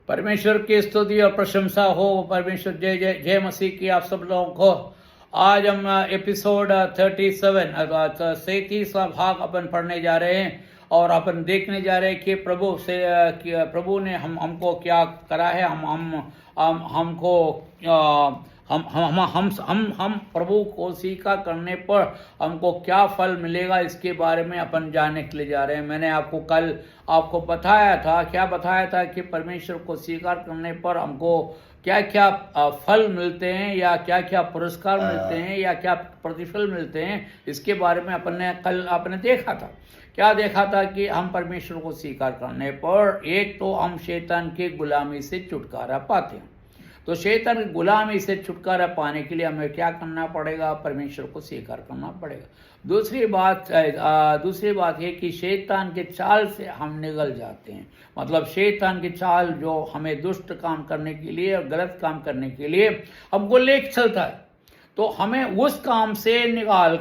परमेश्वर की स्तुति और प्रशंसा हो। परमेश्वर जय जय जय मसीह की आप सब लोगों को। आज हम एपिसोड 37 37वां भाग अपन पढ़ने जा रहे हैं और अपन देखने जा रहे हैं कि प्रभु ने हमको क्या करा है। हमको हम प्रभु को स्वीकार करने पर हमको क्या फल मिलेगा, इसके बारे में अपन जानने के लिए जा रहे हैं। मैंने आपको कल बताया था कि परमेश्वर को स्वीकार करने पर हमको क्या क्या फल मिलते हैं या क्या क्या पुरस्कार मिलते हैं या क्या प्रतिफल मिलते हैं, इसके बारे में आपने देखा था। क्या देखा था कि हम परमेश्वर को स्वीकार करने पर एक तो हम शैतान की गुलामी से छुटकारा पाते हैं। तो शैतान की गुलामी से छुटकारा पाने के लिए हमें क्या करना पड़ेगा? परमेश्वर को स्वीकार करना पड़ेगा। दूसरी बात है कि शैतान के चाल से हम निगल जाते हैं। मतलब शैतान की चाल जो हमें दुष्ट काम करने के लिए और गलत काम करने के लिए हमको लेके चलता है, तो हमें उस काम से निकाल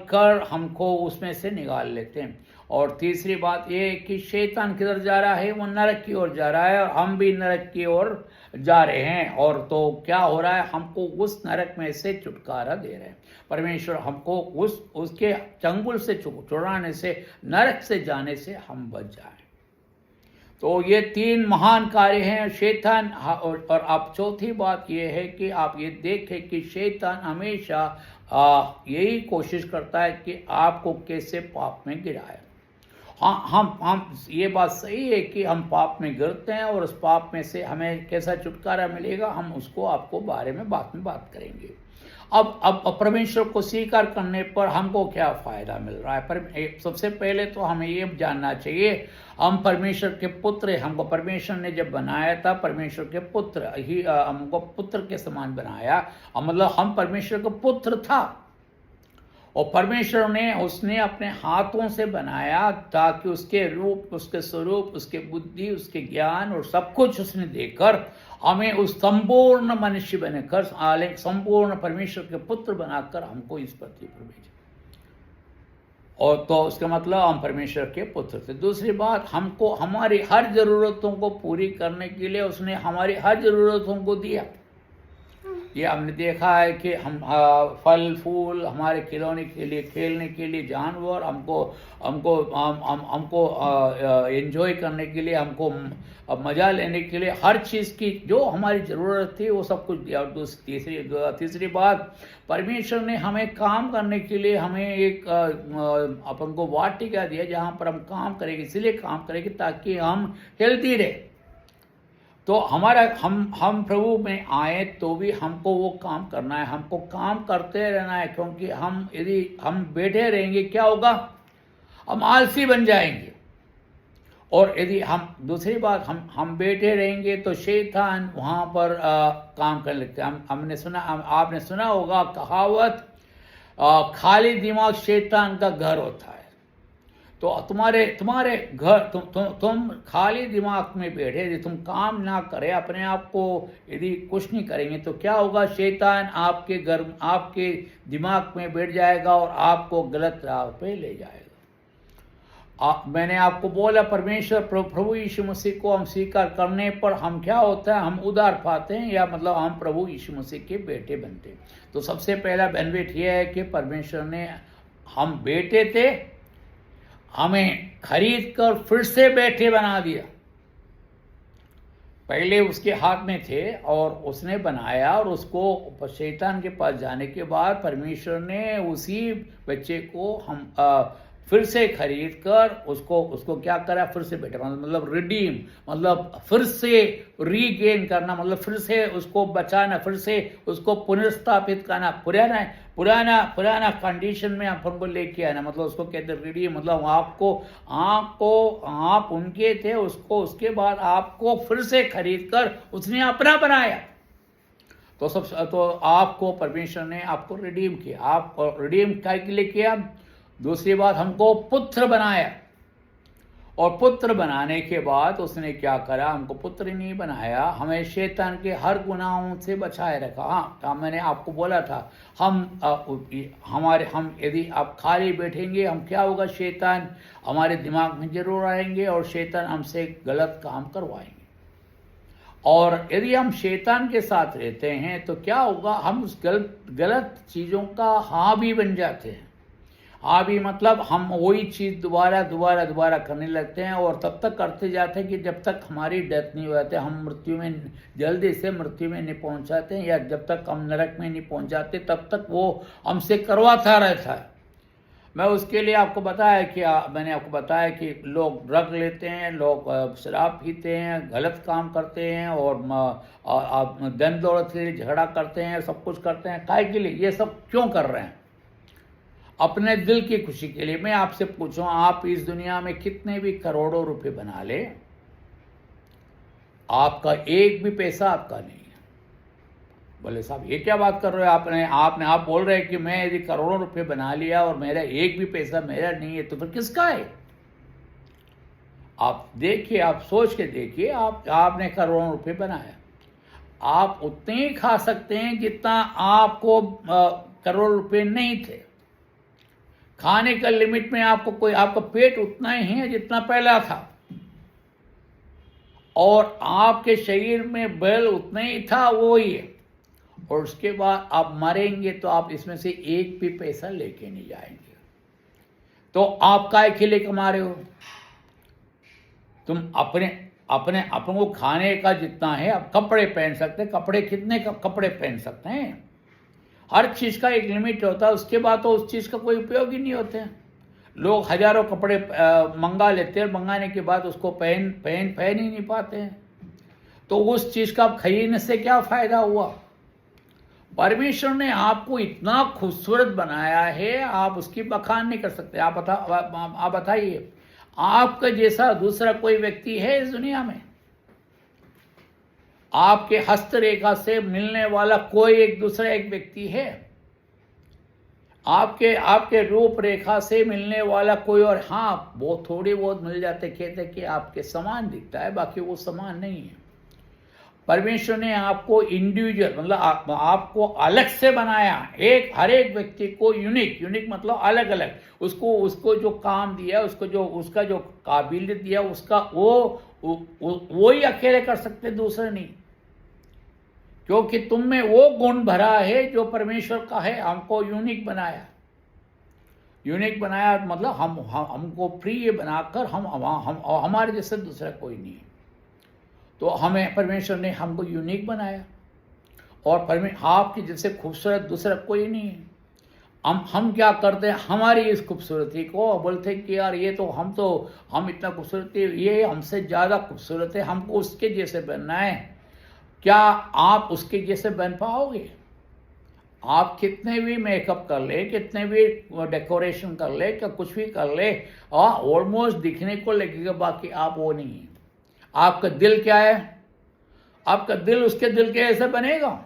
कर हमको उसमें से निकाल लेते हैं। और तीसरी बात यह है कि शैतान किधर जा रहा है? वो नरक की ओर जा रहा है और हम भी नरक की ओर जा रहे हैं। और तो क्या हो रहा है? हमको उस नरक में से छुटकारा दे रहे हैं। परमेश्वर हमको उसके चंगुल से छुड़ाने से, नरक से जाने से हम बच जाएं। तो ये 3 महान कार्य हैं शैतान। और अब चौथी बात ये है कि आप ये देखें कि शैतान हमेशा यही कोशिश करता है कि आपको कैसे पाप में गिराए। हम ये बात सही है कि हम पाप में गिरते हैं और उस पाप में से हमें कैसा छुटकारा मिलेगा, हम उसको आपको बारे में बात करेंगे। अब परमेश्वर को स्वीकार करने पर हमको क्या फायदा मिल रहा है? पर सबसे पहले तो हमें ये जानना चाहिए, हम परमेश्वर के पुत्र हैं। हमको परमेश्वर ने जब बनाया था, परमेश्वर के पुत्र ही हमको पुत्र के समान बनाया। मतलब हम परमेश्वर का पुत्र था और परमेश्वर ने उसने अपने हाथों से बनाया ताकि उसके रूप, उसके स्वरूप, उसके बुद्धि, उसके ज्ञान और सब कुछ उसने देकर हमें उस संपूर्ण मनुष्य बनकर, संपूर्ण परमेश्वर के पुत्र बनाकर हमको इस पृथ्वी पर भेजा। और तो उसका मतलब हम परमेश्वर के पुत्र थे। दूसरी बात, हमको हमारी हर जरूरतों को पूरी करने के लिए उसने हमारी हर जरूरतों को दिया। ये हमने देखा है कि हम फल फूल, हमारे खिलौने के लिए, खेलने के लिए, जानवर, हमको एंजॉय करने के लिए, हमको मज़ा लेने के लिए, हर चीज़ की जो हमारी ज़रूरत थी वो सब कुछ दिया। और तीसरी बात, परमेश्वर ने हमें काम करने के लिए हमें एक अपन को वाटिका दिया जहाँ पर हम काम करेंगे। इसलिए काम करेंगे ताकि हम हेल्दी रहे। तो हम प्रभु में आए तो भी हमको वो काम करना है, हमको काम करते रहना है। क्योंकि यदि हम बैठे रहेंगे क्या होगा? हम आलसी बन जाएंगे। और यदि दूसरी बात, हम बैठे रहेंगे तो शैतान वहाँ पर काम करने लगते हैं। आपने सुना होगा कहावत, खाली दिमाग शैतान का घर होता है। तो तुम्हारे घर तुम खाली दिमाग में बैठे, यदि तुम काम ना करें, अपने आप को यदि कुछ नहीं करेंगे तो क्या होगा? शैतान आपके दिमाग में बैठ जाएगा और आपको गलत राह पे ले जाएगा। मैंने आपको बोला, परमेश्वर प्रभु यीशु मसीह को हम स्वीकार करने पर हम क्या होता है? हम उद्धार पाते हैं, या मतलब हम प्रभु यीशु मसीह के बेटे बनते हैं। तो सबसे पहला बेनिफिट यह है कि परमेश्वर ने, हम बेटे थे, हमें खरीद कर फिर से बेटे बना दिया। पहले उसके हाथ में थे और उसने बनाया, और उसको शैतान के पास जाने के बाद परमेश्वर ने उसी बच्चे को हम फिर से खरीद कर उसको क्या करा? फिर से बेटा, मतलब रिडीम, मतलब फिर से रीगेन करना, मतलब फिर से उसको बचाना, फिर से उसको पुनर्स्थापित करना, पुराना कंडीशन में अपन को लेके आना। मतलब उसको कहते रिडीम, मतलब आप उनके थे, उसके बाद आपको फिर से खरीद कर उसने अपना बनाया। तो आपको परमेश्वर ने आपको रिडीम किया। आप रिडीम क्या के लिए किया? दूसरी बात, हमको पुत्र बनाया। और पुत्र बनाने के बाद उसने क्या करा? हमको पुत्र ही नहीं बनाया, हमें शैतान के हर गुनाहों से बचाए रखा। हाँ, मैंने आपको बोला था, यदि आप खाली बैठेंगे, हम क्या होगा? शैतान हमारे दिमाग में जरूर आएंगे और शैतान हमसे गलत काम करवाएंगे। और यदि हम शैतान के साथ रहते हैं तो क्या होगा, हम उस गलत चीज़ों का हावी बन जाते हैं। हावी मतलब हम वही चीज़ दोबारा करने लगते हैं और तब तक करते जाते हैं कि जब तक हमारी डेथ नहीं हो जाती, हम मृत्यु में जल्दी से मृत्यु में नहीं पहुंच जाते, या जब तक हम नरक में नहीं पहुंच जाते तब तक वो हमसे करवाता रहता है। मैं उसके लिए आपको बताया कि मैंने आपको बताया कि लोग ड्रग लेते हैं, लोग शराब पीते हैं, गलत काम करते हैं और धन दौलत के लिए झगड़ा करते हैं, सब कुछ करते हैं। काय के लिए ये सब क्यों कर रहे हैं? अपने दिल की खुशी के लिए। मैं आपसे पूछूं, आप इस दुनिया में कितने भी करोड़ों रुपए बना ले, आपका एक भी पैसा आपका नहीं है। बोले साहब ये क्या बात कर रहे हो आप बोल रहे हैं कि मैं यदि करोड़ों रुपए बना लिया और मेरा एक भी पैसा मेरा नहीं है, तो फिर किसका है? आप देखिए, आप सोच के देखिए, आपने करोड़ों रुपए बनाया, आप उतने ही खा सकते हैं जितना आपको करोड़ रुपए नहीं थे। खाने का लिमिट में आपका पेट उतना ही है जितना पहला था, और आपके शरीर में बल उतना ही था, वो ही है। और उसके बाद आप मरेंगे तो आप इसमें से एक भी पैसा लेके नहीं जाएंगे। तो आप काय के लिए कमा रहे हो? तुम अपने को खाने का जितना है, आप कपड़े पहन सकते हैं। कपड़े कितने कपड़े पहन सकते हैं? हर चीज़ का एक लिमिट होता है, उसके बाद तो उस चीज़ का कोई उपयोग ही नहीं होते हैं। लोग हजारों कपड़े मंगा लेते हैं, मंगाने के बाद उसको पहन ही नहीं पाते हैं। तो उस चीज़ का खरीदने से क्या फ़ायदा हुआ? परमेश्वर ने आपको इतना खूबसूरत बनाया है, आप उसकी बखान नहीं कर सकते। आप बताइए, आपका जैसा दूसरा कोई व्यक्ति है इस दुनिया में? आपके हस्तरेखा से मिलने वाला कोई एक व्यक्ति है? आपके रूप रेखा से मिलने वाला कोई और? हाँ, वो थोड़ी बहुत मिल जाते, कहते कि आपके समान दिखता है, बाकी वो समान नहीं है। परमेश्वर ने आपको इंडिविजुअल मतलब आपको अलग से बनाया। हर एक व्यक्ति को यूनिक मतलब अलग अलग, उसको जो काम दिया, उसका जो काबिलियत दिया, उसका वो ही अकेले कर सकते, दूसरे नहीं। क्योंकि तुम में वो गुण भरा है जो परमेश्वर का है। हमको यूनिक बनाया मतलब हमको प्रिय बनाकर हमारे जैसे दूसरा कोई नहीं है। तो हमें परमेश्वर ने हमको यूनिक बनाया, और आपके जैसे खूबसूरत दूसरा कोई नहीं है। हम क्या करते हैं, हमारी इस खूबसूरती को बोलते हैं कि यार ये तो हम इतना खूबसूरत है, ये हमसे ज़्यादा खूबसूरत है, हमको उसके जैसे बनना है। क्या आप उसके जैसे बन पाओगे? आप कितने भी मेकअप कर ले, कितने भी डेकोरेशन कर ले, क्या कुछ भी कर ले, और ऑलमोस्ट दिखने को लगेगा, बाकी आप वो नहीं है। आपका दिल क्या है? आपका दिल उसके दिल के जैसे बनेगा,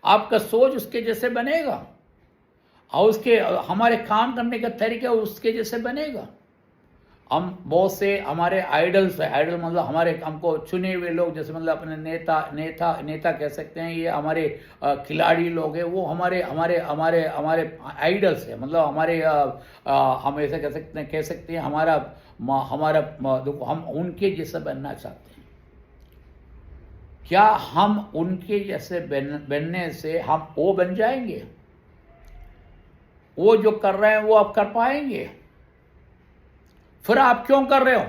आपका सोच उसके जैसे बनेगा, और हमारे काम करने का तरीका उसके जैसे बनेगा। हम बहुत से हमारे आइडल्स है, आइडल मतलब हमको चुने हुए लोग, जैसे मतलब अपने नेता कह सकते हैं, ये हमारे खिलाड़ी लोग हैं, वो हमारे आइडल्स है। मतलब हम ऐसे कह सकते हैं हमारा देखो, हम उनके जैसे बनना चाहते हैं। क्या हम उनके जैसे बनने से हम वो बन जाएंगे? वो जो कर रहे हैं वो आप कर पाएंगे? फिर आप क्यों कर रहे हो?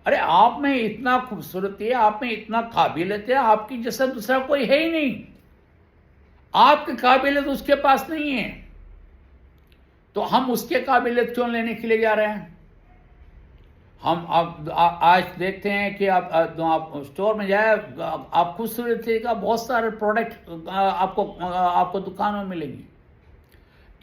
अरे आप में इतना खूबसूरती है, आप में इतना काबिलियत है, आपकी जैसा दूसरा कोई है ही नहीं। आपकी काबिलियत उसके पास नहीं है, तो हम उसके काबिलियत क्यों लेने के लिए जा रहे हैं? हम आज देखते हैं कि आप स्टोर में जाए, आप खूबसूरती का बहुत सारे प्रोडक्ट आपको दुकानों में मिलेंगे।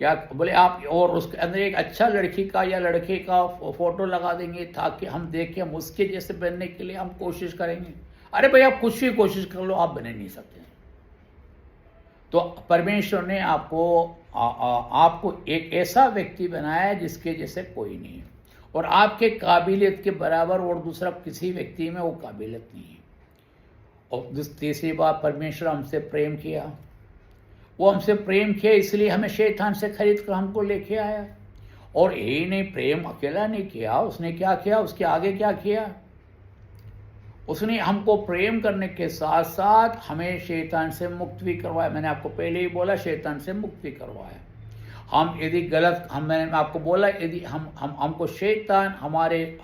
क्या बोले आप, और उसके अंदर एक अच्छा लड़की का या लड़के का फोटो लगा देंगे ताकि हम देखें, हम उसके जैसे बनने के लिए हम कोशिश करेंगे। अरे भाई, आप कुछ भी कोशिश कर लो, आप बने नहीं सकते। तो परमेश्वर ने आपको एक ऐसा व्यक्ति बनाया है जिसके जैसे कोई नहीं है, और आपके काबिलियत के बराबर और दूसरा किसी व्यक्ति में वो काबिलियत नहीं है। और तीसरी बात, परमेश्वर हमसे प्रेम किया। वो हमसे प्रेम किया इसलिए हमें शैतान से खरीद कर हमको लेके आया। और यही नहीं, प्रेम अकेला नहीं किया, उसने क्या किया, उसके आगे क्या किया? उसने हमको प्रेम करने के साथ साथ हमें शैतान से मुक्त भी करवाया। मैंने आपको पहले ही बोला, शैतान से मुक्त भी करवाया। हम यदि गलत, मैंने आपको बोला, यदि हमको शैतान हमारे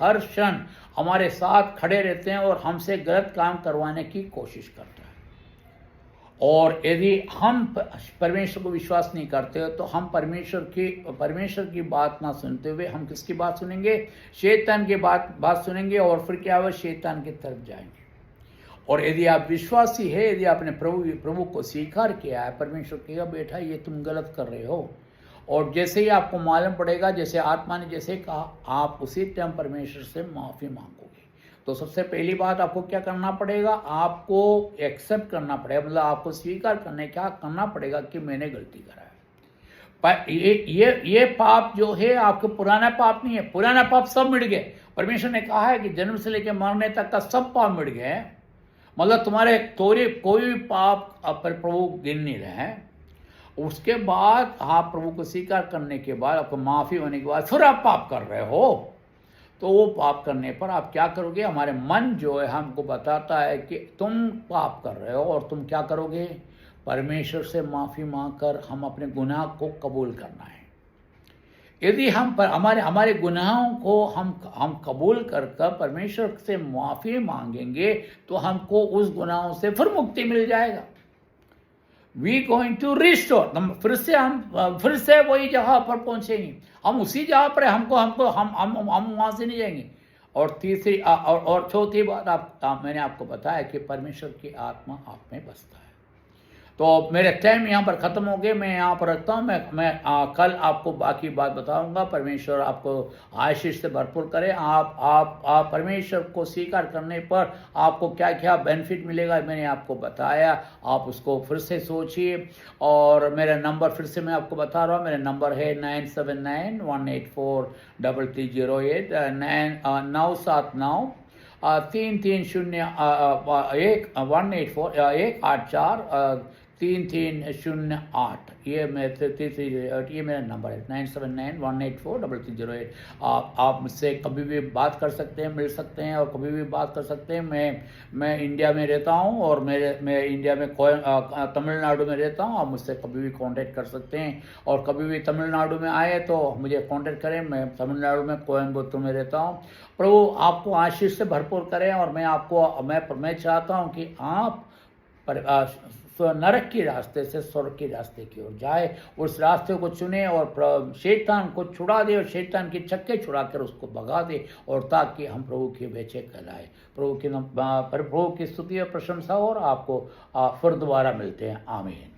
हर क्षण हमारे साथ खड़े रहते हैं और हमसे गलत काम करवाने की कोशिश करते हैं। और यदि हम परमेश्वर को विश्वास नहीं करते हो तो हम परमेश्वर की बात ना सुनते हुए हम किसकी बात सुनेंगे? शैतान की बात सुनेंगे, और फिर क्या हुआ? शैतान की तरफ जाएंगे। और यदि आप विश्वासी है, यदि आपने प्रभु को स्वीकार किया है, परमेश्वर कहेगा बेटा ये तुम गलत कर रहे हो, और जैसे ही आपको मालूम पड़ेगा, जैसे आत्मा ने जैसे कहा, आप उसी टाइम परमेश्वर से माफ़ी मांगोगे। तो सबसे पहली बात आपको क्या करना पड़ेगा? आपको एक्सेप्ट करना पड़ेगा, मतलब आपको स्वीकार क्या करना पड़ेगा कि मैंने गलती करा है। पर ये पाप जो है आपके पुराना पाप नहीं है, पुराना पाप सब मिट गए। परमेश्वर ने कहा है कि जन्म से लेकर मरने तक का सब पाप मिट गए, मतलब तुम्हारे कोई भी पाप पर प्रभु गिन नहीं रहे हैं। उसके बाद आप प्रभु को स्वीकार करने के बाद, आपको माफ़ी होने के बाद फिर आप पाप कर रहे हो, तो वो पाप करने पर आप क्या करोगे? हमारे मन जो है हमको बताता है कि तुम पाप कर रहे हो, और तुम क्या करोगे? परमेश्वर से माफ़ी मांगकर हम अपने गुनाह को कबूल करना है। यदि हम हमारे गुनाहों को हम कबूल कर परमेश्वर से माफ़ी मांगेंगे तो हमको उस गुनाहों से फिर मुक्ति मिल जाएगा। वी गोइंग टू रिस्टोर, फिर से वही जगह पर पहुंचेंगे। हम उसी जगह पर हम वहाँ से नहीं जाएंगे। और तीसरी और चौथी बात मैंने आपको बताया कि परमेश्वर की आत्मा आप में बसता है। तो मेरे टाइम यहाँ पर ख़त्म हो गए, मैं यहाँ पर रखता हूँ। मैं कल आपको बाकी बात बताऊँगा। परमेश्वर आपको आशीष से भरपूर करे। आप परमेश्वर को स्वीकार करने पर आपको क्या क्या बेनिफिट मिलेगा मैंने आपको बताया, आप उसको फिर से सोचिए। और मेरा नंबर फिर से मैं आपको बता रहा हूँ, मेरा नंबर है 9791843308 979 3308184 ये मेरा नंबर है 9791843308। आप मुझसे कभी भी बात कर सकते हैं, मिल सकते हैं और कभी भी बात कर सकते हैं। मैं इंडिया में रहता हूं, और मैं इंडिया में तमिलनाडु में रहता हूं। आप मुझसे कभी भी कांटेक्ट कर सकते हैं, और कभी भी तमिलनाडु में आए तो मुझे कांटेक्ट करें। मैं तमिलनाडु में कोयम्बटूर में रहता हूं। प्रभु आपको आशीष से भरपूर करें। और मैं चाहता हूं कि आप नरक के रास्ते से स्वर्ग के रास्ते की ओर जाए, उस रास्ते को चुने और शैतान को छुड़ा दे, और शैतान के चक्के छुड़ाकर उसको भगा दे, और ताकि हम प्रभु के बेचे कहलाए। प्रभु की स्तुति और प्रशंसा, और आपको फिर दोबारा मिलते हैं। आमीन।